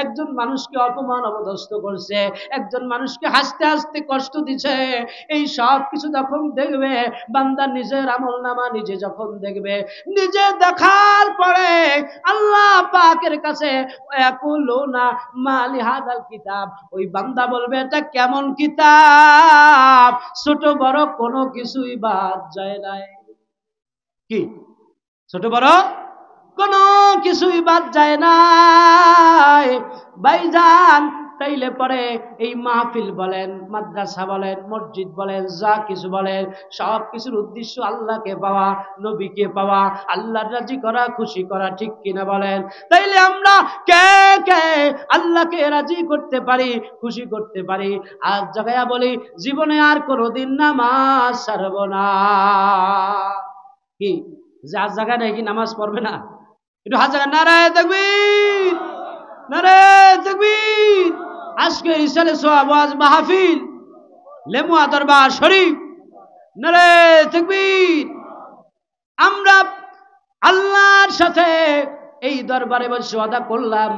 একজন মানুষকে অপমান অপদস্থ করছে, একজন মানুষকে হাসতে হাসতে কষ্ট দিছে, এই সব কিছু যখন দেখবে বান্দা, নিজের আমল নামা নিজে যখন দেখবে, নিজে দেখার পরে আল্লাহ পাকের কাছে ইয়াকুলুনা মালি হাদাল কিতাব, ওই বান্দা বলবে, এটা কেমন কিতাব, ছোট বড় কোনো কিছুই বাদ যায় নাই। কি? ছোট বড় কোনো কিছুই বাদ যায় নাই। ভাইজান, তাইলে পরে এই মাহফিল বলেন, মাদ্রাসা বলেন, মসজিদ বলেন, যা কিছু বলেন, সব কিছুর উদ্দেশ্য আল্লাহকে পাওয়া, নবীকে পাওয়া, আল্লাহর রাজি করা, খুশি করা, ঠিক কিনা বলেন? তাইলে আমরা কে কে আল্লাহকে রাজি করতে পারি, খুশি করতে পারি? আজ জায়গায় বলি জীবনে আর কোনোদিন নামাজ ছাড়ব না। কি যে আজ জায়গায় নাকি নামাজ পড়বে না? একটু হাত জায়গা নারায়ে তাকবীর, নারায়ে তাকবীর। আজকে ইসালে সোয়াব ওয়াজ মাহফিল লেমুয়া দরবার শরীফ, নারায়ে তাকবীর। আমরা আল্লাহর সাথে এই দরবারে বসে ওয়াদা করলাম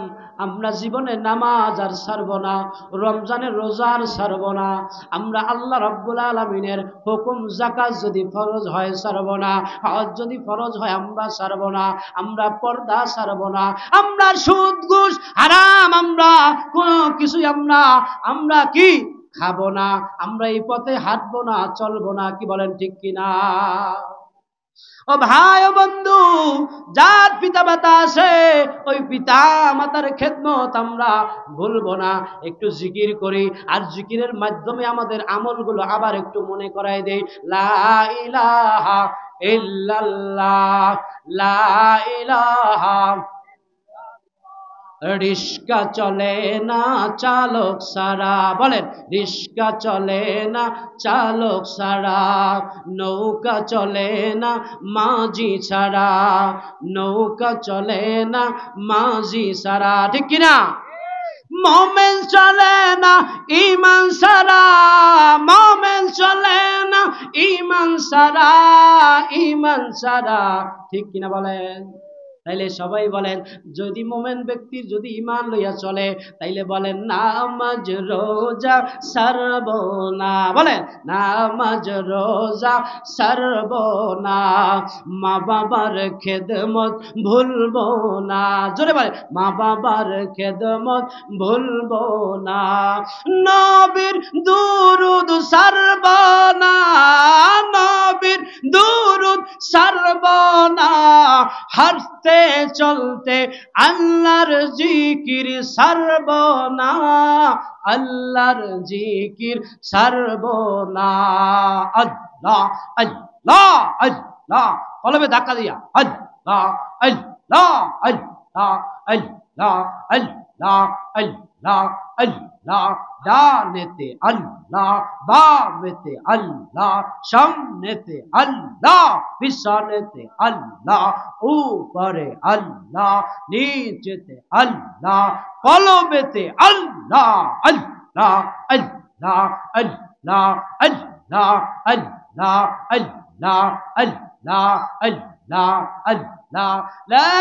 আমরা জীবনে নামাজ আর ছাড়ব না, রমজানের রোজা আর ছাড়ব না, আমরা আল্লাহ রাব্বুল আলামিনের হুকুম যাকাত যদি ফরজ হয় ছাড়ব না, হজ যদি ফরজ হয় আমরা ছাড়ব না, আমরা পর্দা ছাড়ব না, আমরা সুদ ঘুষ হারাম আমরা কোনো কিছুই আমরা কি খাবো না, আমরা এই পথে হাঁটবো না, চলবো না। কি বলেন ঠিক কিনা? ও ভাই ও বন্ধু, যার পিতা মাতা আছে ওই পিতা মাতার খেদমত আমরা ভুলবো না। একটু জিকির করি, আর জিকিরের মাধ্যমে আমাদের আমলগুলো আবার একটু মনে করাই দেই। লা ইলাহা ইল্লাল্লাহ, লা ইলাহা। রিস্কা চলে না চালক সারা, বলেন রিস্কা চলে না চালক সারা, নৌকা চলে না মাঝি ছাড়া, নৌকা চলে না মাঝি ছাড়া, ঠিক কিনা? মোমেন চলে না ঈমান সারা, মোমেন চলে না ঈমান সারা, ঈমান সারা, ঠিক কিনা বলেন? তাইলে সবাই বলেন, যদি মোমেন ব্যক্তির যদি ঈমান লইয়া চলে তাইলে বলেন নামাজ রোজা ছাড়ব না, বলেন নামাজ রোজা ছাড়ব না, মা বাবার খেদমত ভুলবো না, জোরে বলেন মা বাবার খেদমত ভুলবো না, নবীর দুরুদ ছাড়ব না, নবীর দুরুদ ছাড়ব না, হাসতে চলতে আল্লাহর জিকির ছাড়ব না, আল্লাহর জিকির ছাড়ব না। আল্লাহ আল্লাহ আল্লাহ, কলবে ধাক্কা দিয়া আল্লাহ আল্লাহ আল্লাহ আল্লাহ আল্লাহ আল্লাহ আল্লাহ, ডানেতে আল্লাহ, বামেতে আল্লাহ, সামনেতে আল্লাহ, পিছনেতে আল্লাহ, উপরে আল্লাহ, নিচেতে আল্লাহ, কলবেতে আল্লাহ আল্লাহ আল্লাহ আল্লাহ আল্লাহ আল্লাহ আল্লাহ আল্লাহ আল্লাহ আল্লাহ, লা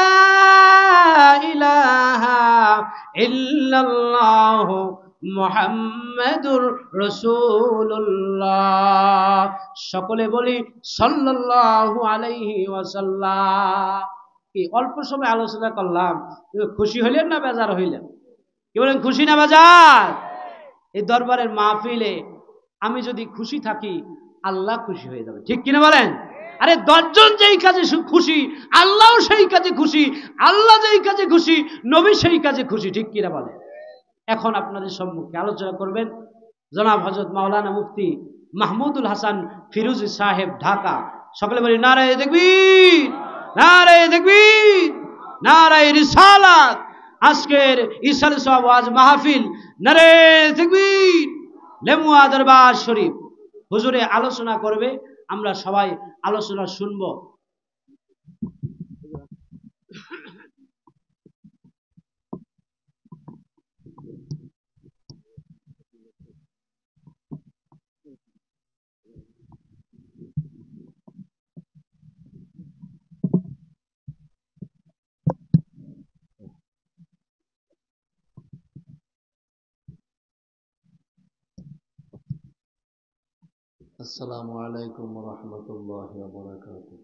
ইলাহা ইল্লাল্লাহ মুহাম্মাদুর রাসূলুল্লাহ। সকলে বলি সাল্লাল্লাহু আলাইহি ওয়াসাল্লাম। কি অল্প সময় আলোচনা করলাম, খুশি হইলেন না বেজার হইলেন? কি বলেন, খুশি না বেজার? এই দরবারের মাহফিলে আমি যদি খুশি থাকি আল্লাহ খুশি হয়ে যাবে, ঠিক কিনা বলেন? আরে 10 জন যেই কাজে খুশি আল্লাহও সেই কাজে খুশি, আল্লাহ যেই কাজে খুশি নবী সেই কাজে খুশি, ঠিক কিনা বলেন? এখন আপনাদের সম্মুখে আলোচনা করবেন জনাব হযরত মাওলানা মুফতি মাহমুদুল হাসান ফিরোজী সাহেব, ঢাকা। সকলে বলি নারায়ে তাকবীর, নারায়ে তাকবীর, নারায়ে রিসালাত। আজকের ইসালে সোয়াব ওয়াজ মাহফিল, নারায়ে তাকবীর, লেমুয়া দরবার শরীফ। হুজুরে আলোচনা করবে, আমরা সবাই আলোচনা শুনবো। আসসালামু আলাইকুম ওয়া রাহমাতুল্লাহি ওয়া বারাকাতুহু।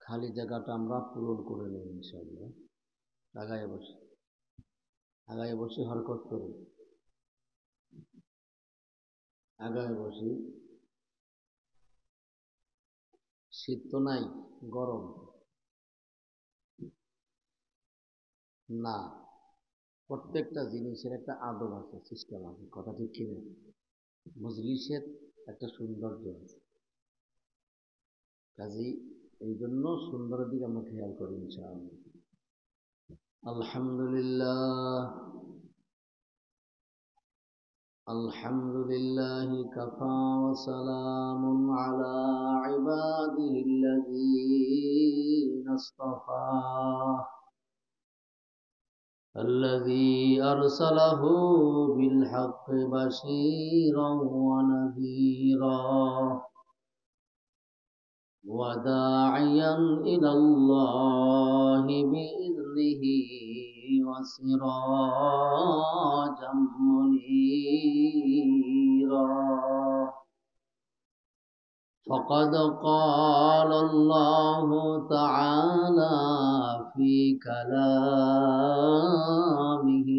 খালি জায়গাটা আমরা পূরণ করে নেই ইনশাআল্লাহ। আগায় বসে হরকত করি, আগায় বসি। শীত তো নাই, গরম। না, প্রত্যেকটা জিনিসের একটা আদব আছে, সিস্টেম আছে, কথা ঠিক কিনা? মজলিসের একটা সৌন্দর্য আছে, কাজেই এই জন্য সুন্দরের দিকে আমরা খেয়াল করি ইনশাআল্লাহ। আলহামদুলিল্লাহ, আলহামদুলিল্লাহি কাফা ওয়া সালামুন আলা ইবাদিহিল্লাযীনা ইসতাফা الذي أرسله بالحق بشيرا ونذيرا وداعيا إلى الله بإذنه وسراجا منيرا. فقد قال الله تعالى في كلامه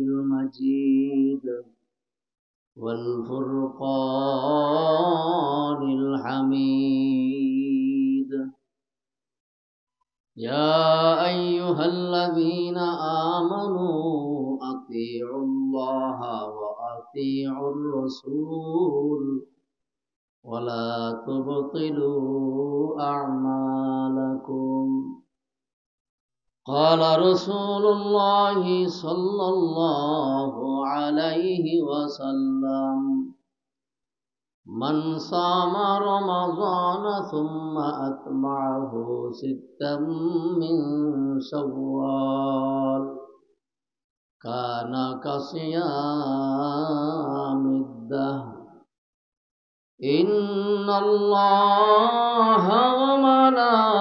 المجيد والفرقان الحميد: يا أيها الذين آمنوا أطيعوا الله وأطيعوا الرسول ولا تبطلوا أعمالكم. قال رسول الله صلى الله عليه وسلم: من صام رمضان ثم أتبعه ستا من شوال كان كصيام الدهر. إن الله وملائكته